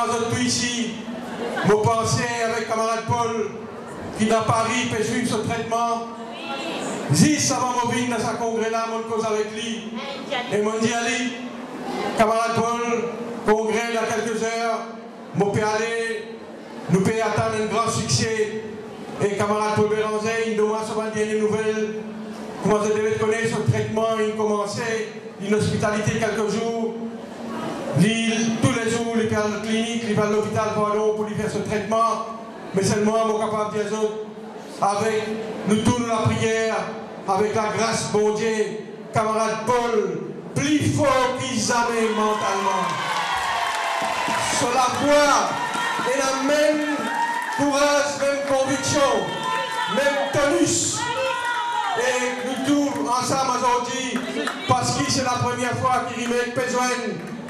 comme tout ici, mon pensée avec camarade Paul, qui dans Paris peut suivre ce traitement. Juste avant mon venir dans ce congrès-là, mon cause avec lui. Et mon dit Ali, camarade Paul, congrès dans quelques heures, mon peut aller, nous peut attendre un grand succès. Et camarade Paul Béranger, il demande sur des nouvelles. Comment je devais connaître ce traitement, il commençait une hospitalité quelques jours. Tous les jours, il va à la clinique, il va à l'hôpital pour lui faire ce traitement. Mais seulement, on est capable de dire avec nous tournons la prière, avec la grâce bon Dieu, camarade Paul, plus fort qu'ils jamais mentalement. Sur la voie, et la même courage, même conviction, même tonus. Et nous tous ensemble aujourd'hui, parce que c'est la première fois qu'il met besoin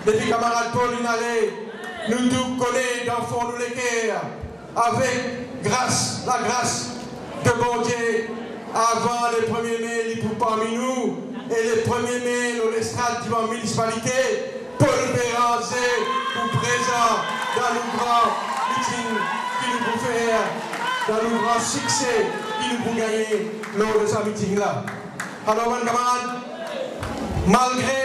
depuis camarade Paul Inalé, nous tous connaissons dans le fond de l'équerre, avec grâce, la grâce de bon Dieu, avant le 1er mai, il est parmi nous, et le 1er mai, dans l'estrade de la municipalité, Paul Béranger, pour présent dans le grand meeting qui nous peut faire, dans le grand succès qui nous peut gagner lors de ce meeting-là. Alors, mes camarades, malgré,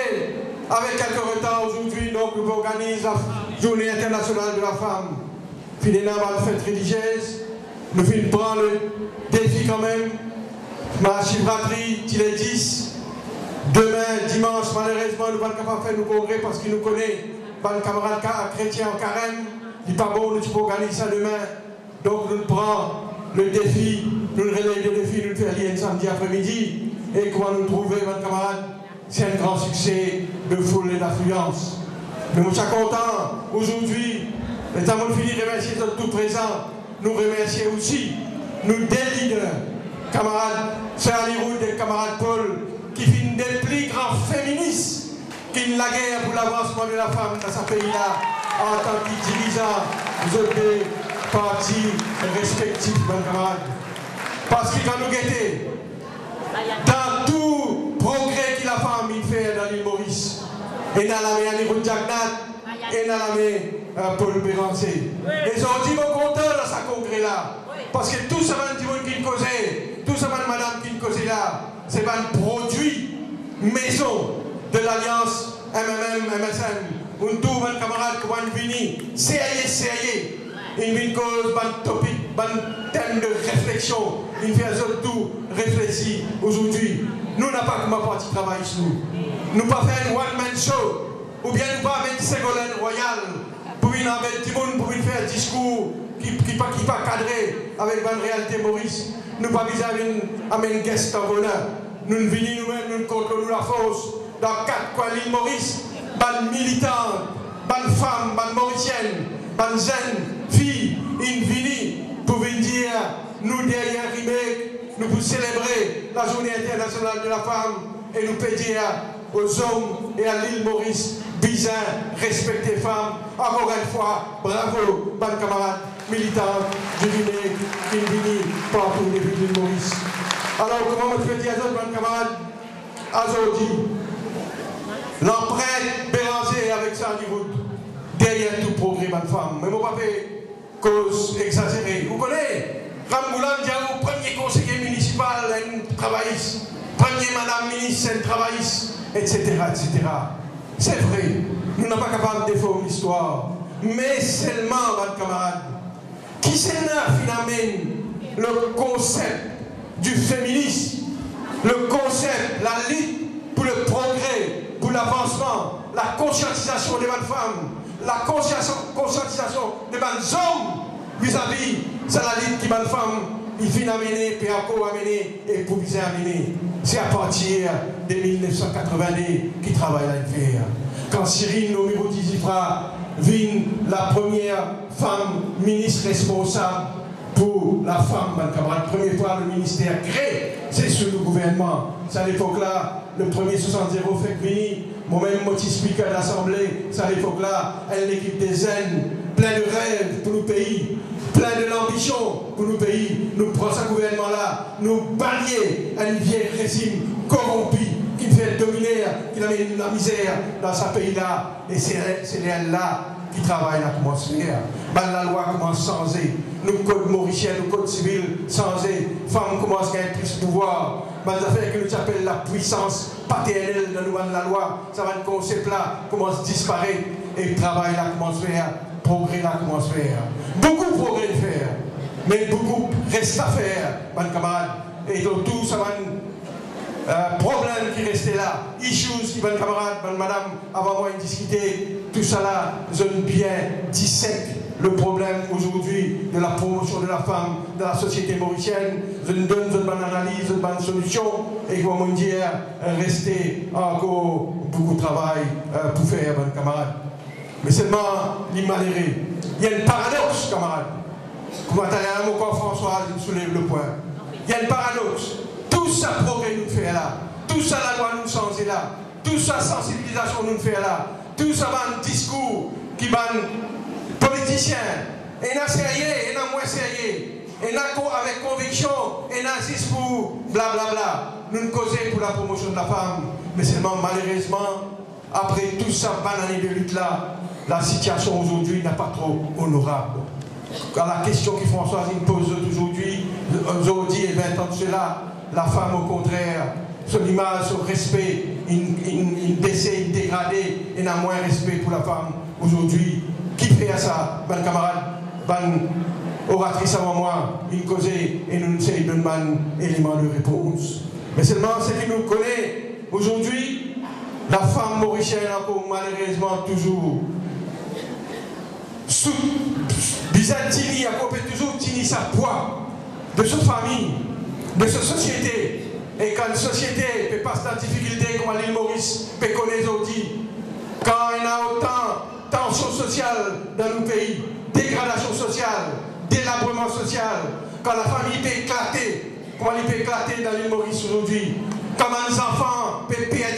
avec quelques retards aujourd'hui, donc, nous organisons la Journée internationale de la femme. Finalement, la fête religieuse, nous finissons prendre le défi quand même. Ma chivraterie, il est 10. Demain, dimanche, malheureusement, nous ne sommes pas capables de faire nos congrès parce qu'il nous connaît. Ban camarade chrétien en carême, il n'est pas bon, nous pouvons organiser ça demain. Donc, nous prenons le défi, nous relayons le défi, nous le faisons samedi après-midi. Et comment nous trouver, ban camarade, c'est un grand succès de foule et d'affluence. Nous sommes contents aujourd'hui. Et avant de finir de remercier tout présent, nous remercier aussi nos deux leaders, camarades Charlie Roud et camarade Paul, qui finissent des plus grands féministes qui la guerre pour l'avancement de la femme dans ce pays-là, en tant que dirigeants des partis respectifs, mes camarades. Parce que quand nous guettons, dans tout progrès que la femme fait dans l'île Maurice, et dans la main de Jagnat, et dans la main Paul Béranger. Et ils ont dit, mon content dans ce congrès-là. Parce que tout ce qui causait, tout ce madame qui causait là, c'est un produit maison de l'alliance MMM-MSM. On trouve un camarade qui va venir, sérieux. Il vient cause, un topic, un thème de réflexion. Il fait tout réfléchir aujourd'hui. Nous n'avons pas comme parti travail sur nous. Nous ne pas faire une one-man show. Ou bien nous pas mettre Ségolène Royal pour venir avec tout le monde, pour venir faire un discours qui n'est pas cadré avec une réalité Maurice. Nous ne pas viser à un guest en bonheur. Nous venons nous-mêmes, nous contrôlons la force dans 4 coins l'île Maurice. Ban militants, ban femmes, ban mauriciennes, ban jeunes, filles, ils viennent pour venir dire, nous derrière Rimek, nous pour célébrer la journée internationale de la femme et nous pouvons dire aux hommes et à l'île Maurice, bizarre, respecter les femmes. Encore une fois, bravo, bonnes camarades militants du Rimek qui viennent partout depuis l'île Maurice. Alors, comment je peux dire à d'autres bonnes camarades, aujourd'hui, l'empreinte Béranger avec Charlie Roud, derrière tout progrès, bonne femme. Mais mon papa, cause exagérée. Vous connaissez, Ramgoulam Diallo, premier conseiller municipal, un travailliste, premier madame ministre, un travailliste, etc. C'est vrai, nous n'sommes pas capables de faire une histoire, mais seulement, votre camarade, qui c'est là finalement le concept du féminisme, le concept, la lutte pour le progrès, pour l'avancement, la conscientisation des bonnes femmes, la conscientisation des bonnes hommes vis-à-vis, c'est la lutte qui bonnes femmes, il finit à mener, puis encore à mener, et pour viser à mener. C'est à partir de 1982 qu'il travaille à faire. Quand Cyril Nomiro-Tizifra vient la première femme ministre responsable pour la femme, la première fois le ministère créé, c'est sous le gouvernement. C'est à l'époque-là, le premier 60 fait venir, moi-même, motif speaker de l'Assemblée, c'est à l'époque-là, une équipe des jeunes, plein de rêves pour nos pays, plein de l'ambition pour nos pays. Nous prenons ce gouvernement-là, nous balayer un vieil régime corrompu qui fait dominer, qui amène la misère dans ce pays-là. Et c'est elle-là qui travaille l'atmosphère. La loi commence à changer. Nous, code mauricien, nous, code civil, changer. Femmes commencent à gagner plus de pouvoir. Les affaires que nous appelons la puissance paternelle dans la loi, ça va, le concept-là commence à disparaître. Et travail l'atmosphère, progrès l'atmosphère. Beaucoup de progrès à faire, mais beaucoup reste à faire, mes camarades. Et donc tout ça va problème qui restait là, issues qui, mes camarades, madame, avant moi discuter, tout ça là, je bien dissèque le problème aujourd'hui de la promotion de la femme dans la société mauricienne. Je nous donne une bonne analyse, une bonne solution, et comment dire, rester encore beaucoup de travail pour faire, mes camarades. Mais seulement, les malheureux. Il y a un paradoxe, camarades. Comment mon corps François soulève le point. Il y a un paradoxe. Tout ça progrès nous fait là. Tout ça la loi nous change là. Tout ça sensibilisation nous fait là. Tout ça va un discours qui va politicien. Et n'a sérieux, et n'a moins sérieux. Et n'a avec conviction, et n'a juste pour blablabla. Nous nous causons pour la promotion de la femme. Mais seulement malheureusement, après tout ça, banane de lutte là, la situation aujourd'hui n'est pas trop honorable. Quand la question que Françoise me pose aujourd'hui et 20 ans de cela, la femme au contraire, son image, son respect, il baissé, il dégradé, et n'a moins respect pour la femme aujourd'hui. Qui fait ça, ban camarade, ban oratrice avant moi, une causée, et nous sommes d'un ban élément de réponse. Mais seulement ce qui nous connaît aujourd'hui, la femme mauricienne encore malheureusement toujours sous Byzantini a toujours tenu sa poids de sa famille, de sa société. Et quand une société peut passer dans difficulté comme l'île Maurice peut connaître aujourd'hui, quand il y a autant de tension sociale dans nos pays, dégradation sociale, délabrement social, quand la famille peut éclater, comment il peut éclater dans l'île Maurice aujourd'hui, comment les enfants peuvent perdre,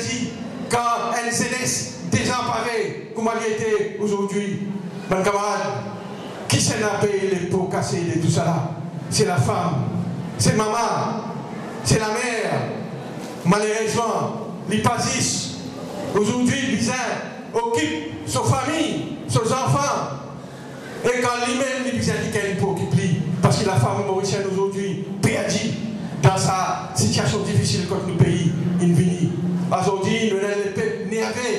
quand elles jeunesse désemparée, comment il était aujourd'hui. Mon camarade, qui s'en a payé les pots cassés de tout ça là? C'est la femme, c'est maman, c'est la mère. Malheureusement, les pasis, aujourd'hui, les uns occupent sa famille, ses enfants. Et quand lui-même, les bisins qui ont pour occuper, parce que la femme mauricienne aujourd'hui, perdue dans sa situation difficile contre le pays, il vit. Aujourd'hui, nous avons les peuples nerveux,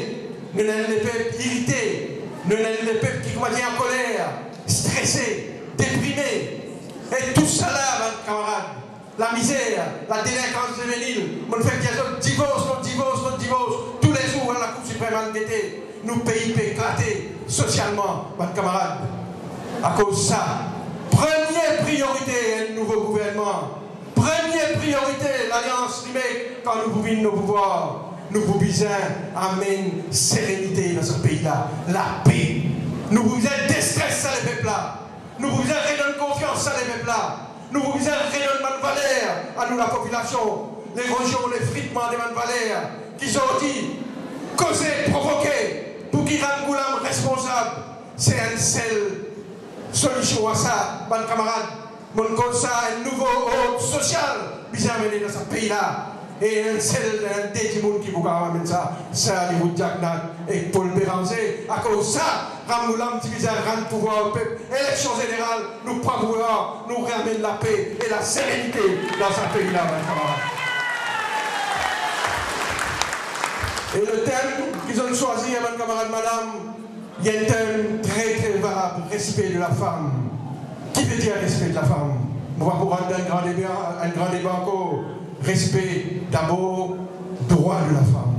nous avons les peuples irrités. Nous avons les peuples qui sont en colère, stressés, déprimés. Et tout ça là, mes camarades, la misère, la délinquance juvénile, on fait qu'il y a notre divorce, tous les jours à la Cour suprême en été, nous pays peut éclater socialement, mes camarades. À cause de ça, première priorité, un nouveau gouvernement. Première priorité, l'Alliance numérique, quand nous pouvons nos pouvoirs. Nous vous besoin amener sérénité dans ce pays-là, la paix. Nous vous besoin déstress à les peuples-là. Nous vous besoin redonner confiance à les peuples-là. Nous vous besoin redonner de valeur à nous la population. L'érosion, l'effritement des valeurs qui sont dit, causés, provoqués, pour qu'ils rendent Goulam responsable. C'est une seule solution à ça, mes camarades. Mon cause ça, un nouveau ordre social, bien amené dans ce pays-là. Et un seul des gens qui vous amener ça, c'est à niveau de Jagnat et Paul Béranger. À cause de ça, Ramoulam divise un pouvoir au peuple. Élection générale, nous prenons pouvoir, nous ramène la paix et la sérénité dans ce pays-là, mes camarades. Et le thème qu'ils ont choisi, mes camarades, madame, il y a un thème très très valable, respect de la femme. Qui veut dire respect de la femme? On va pouvoir avoir un grand débat encore. Respect d'abord, droit de la femme.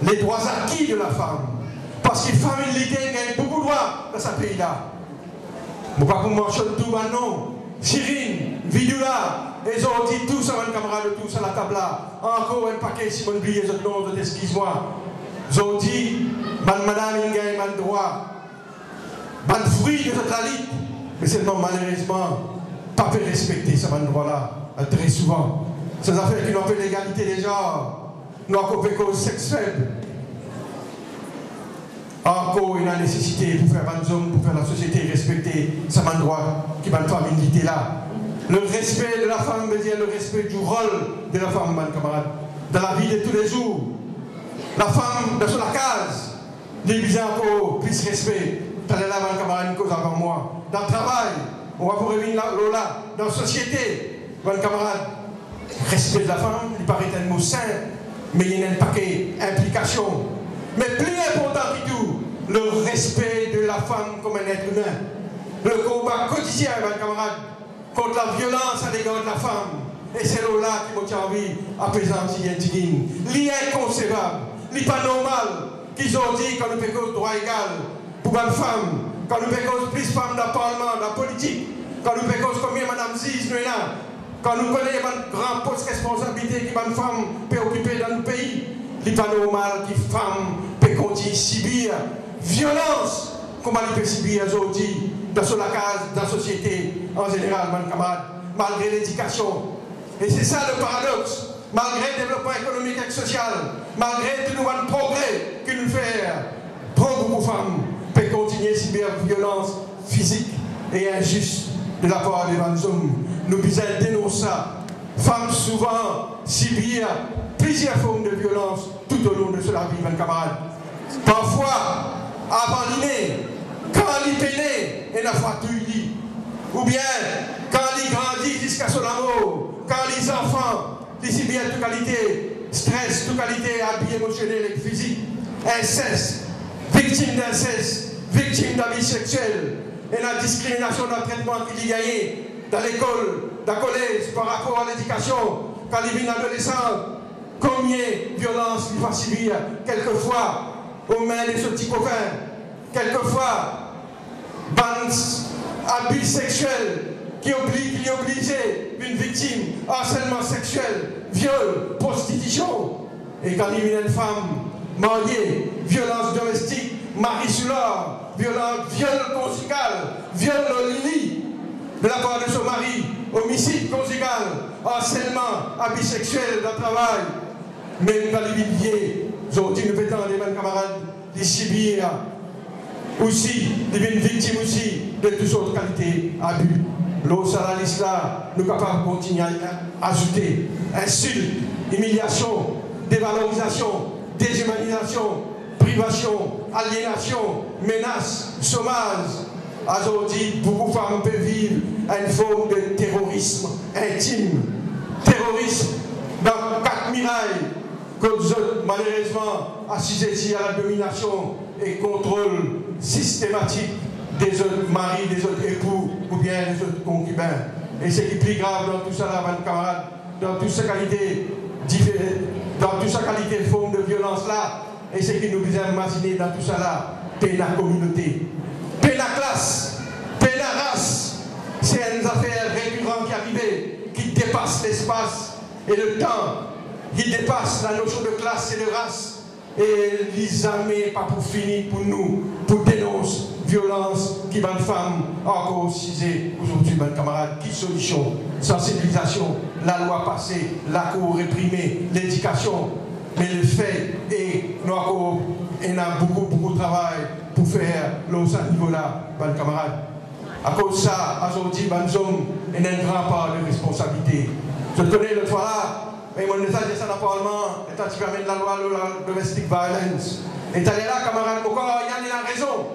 Les droits acquis de la femme. Parce que la femme gagne beaucoup de droits dans ce pays-là. Je ne vais pas vous mentionner tout maintenant. Cyrine, Vidula, ils ont dit tout ça, mes camarades, tout ça à la table là. Encore un paquet, si vous oubliez les autres noms, excuse-moi. Ils ont dit, madame, il gagne un droit. Un fruit de notre élite. Mais seulement, malheureusement, pas peut respecter ce droit-là, très souvent. Ces affaires qui n'ont pas l'égalité des genres, nous avons coupé cause sexe faible. Encore une nécessité pour faire un homme, pour faire la société respecter ce droit qui va pas militer là. Le respect de la femme veut dire le respect du rôle de la femme, mes camarades. dans la vie de tous les jours. La femme dans la case, les besoin encore plus respect. T'as là, mon camarade, une cause avant moi. Dans le travail, on va pour revenir là. Dans la société, mon camarade, respect de la femme, il paraît un mot simple, mais il y a un paquet d'implications. Mais plus important que tout, le respect de la femme comme un être humain. Le combat quotidien, mon camarade, contre la violence à l'égard de la femme. Et c'est là qui m'a envie à présenter Yentigine. L'inconcevable, n'est pas normal qu'ils ont dit qu'on nous fait cause droit égal pour une femme, qu'on nous fait cause plus femmes dans le Parlement, dans la politique, qu'on nous fait cause combien Mme Ziz nous est là, quand nous connaissons une grande poste responsabilité qui une femme peut occuper dans le pays. Il n'est pas normal qu'une femme peut continuer à subir violence comme elle peut subir aujourd'hui dans la case, dans la société en général, mon camarade, malgré l'éducation. Et c'est ça le paradoxe, malgré le développement économique et social, malgré tout le progrès que nous faisons, trop beaucoup de femmes peuvent continuer à subir violence physique et injuste de la part des hommes. Nous devons dénoncer ça. Femmes souvent subir plusieurs formes de violence tout au long de la vie, mon camarade. Parfois, avant l'inné, quand il est né, il a fait tout dit. Ou bien, quand il grandit jusqu'à son amour, quand les enfants, ils subissent toute qualité, stress, toute qualité, habits émotionnels et physiques, inceste, victime d'inceste, victime d'abus sexuels, et la discrimination dans le traitement qu'il a gagné dans l'école, dans le collège, par rapport à l'éducation, quand il vient adolescent, combien de violences il va subir, quelquefois, aux mains de ce petits copains, quelquefois, abus sexuels qui est obligé une victime, harcèlement sexuel, viol, prostitution. Et quand il y a une femme mariée, violence domestique, mari sous l'or, viol conjugal, viol au lit de la part de son mari, homicide conjugal, harcèlement, abus sexuel dans le travail. Même dans les viviers, aujourd'hui nous pétons les mêmes camarades, des subir aussi, des victimes aussi de toutes sortes de qualités, abus. L'eau sur la liste là, nous sommes capables de continuer à ajouter insultes, humiliation, dévalorisation, déshumanisation, privation, aliénation, menace, chômage. Aujourd'hui, beaucoup de femmes peuvent vivre une forme de terrorisme intime. Terrorisme dans 4 mirailles que vous êtes malheureusement assujettis à la domination et contrôle systématique des autres maris, des autres époux ou bien des autres concubins. Et ce qui est plus grave dans tout ça, là, mes camarades, dans toute sa qualité, de forme de violence là, et ce qui nous vient imaginer dans tout ça là, c'est la communauté, c'est la classe, c'est la race. C'est une affaire récurrente qui arrive, qui dépasse l'espace et le temps, qui dépasse la notion de classe et de race. Et les armées, pas pour finir pour nous, pour dénoncer violence qui va de femmes encore cisées aujourd'hui, mes camarades. Qui solution? Sensibilisation, la loi passée, la cour réprimée, l'éducation. Mais le fait est, nous encore, on a beaucoup de travail pour faire l'autre niveau-là, mes camarades. À cause de ça, aujourd'hui, mes hommes, on a une grande part de responsabilité. Je connais le fois là. Mais mon message est ça dans le Parlement, et tu permets la loi de la domestic violence. Et tu es là, camarade, encore, il y a raison.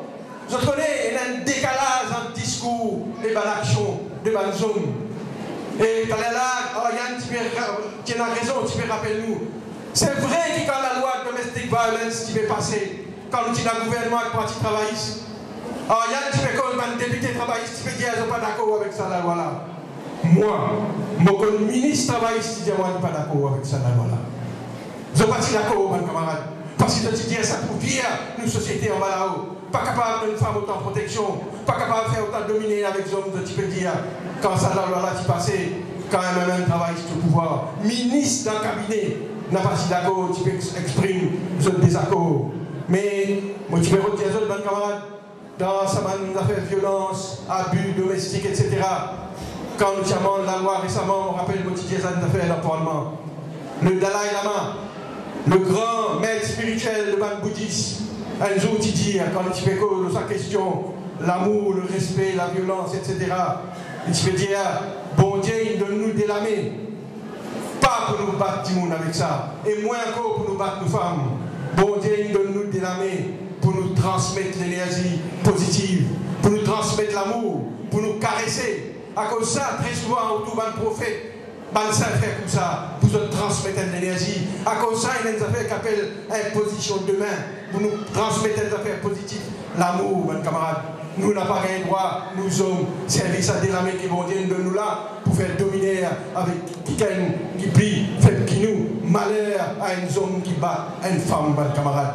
Je connais, il y a un décalage entre discours et l'action de la zone. Et tu es là, Yann, tu as raison, tu peux rappeler nous. C'est vrai que quand la loi de domestic violence qui va passer, quand tu as un gouvernement avec le parti travailliste, Yann, tu peux comme un député travailliste, tu peux dire, je ne suis pas d'accord avec ça, la loi là. Moi, mon ministre travailliste, je ne suis pas d'accord avec ça, la loi là. Je ne suis pas d'accord, mon camarade. Parce que tu dis ça pour dire une société en bas là-haut. Pas capable de faire autant de protection, pas capable de faire autant de dominer avec les hommes, tu peux dire, quand ça la loi là qui passait, quand même travailliste au pouvoir, ministre dans le cabinet, n'a pas si d'accord, tu peux exprimer ce désaccord. Mais, moi, tu peux retirer les autres, mon camarade, dans sa manière de faire violence, abus domestiques, etc. Quand nous avons la loi récemment, on rappelle le quotidien des affaires dans le Parlement. Le Dalai Lama, le grand maître spirituel de man bouddhiste, un jour il dit, quand il fait cause de sa question, l'amour, le respect, la violence, etc., il se dit, bon Dieu, il donne nous de la main. Pas Pas pour nous battre du monde avec ça. Et moins encore pour nous battre nos femmes. Bon Dieu, il donne nous de la main pour nous transmettre l'énergie positive, pour nous transmettre l'amour, pour nous caresser. À cause de ça, très souvent, autour d'un prophète, ça fait comme ça, pour nous transmettre l'énergie. À cause de ça, il y a des affaires qui appellent imposition de main, pour nous transmettre des affaires positives. L'amour, mes camarades. Nous n'avons pas gagné droit, nous sommes services à des lames qui vont dire de nous là pour faire dominer avec quelqu'un qui plie, fait qui nous, malheur à un homme qui bat une femme, mes camarades.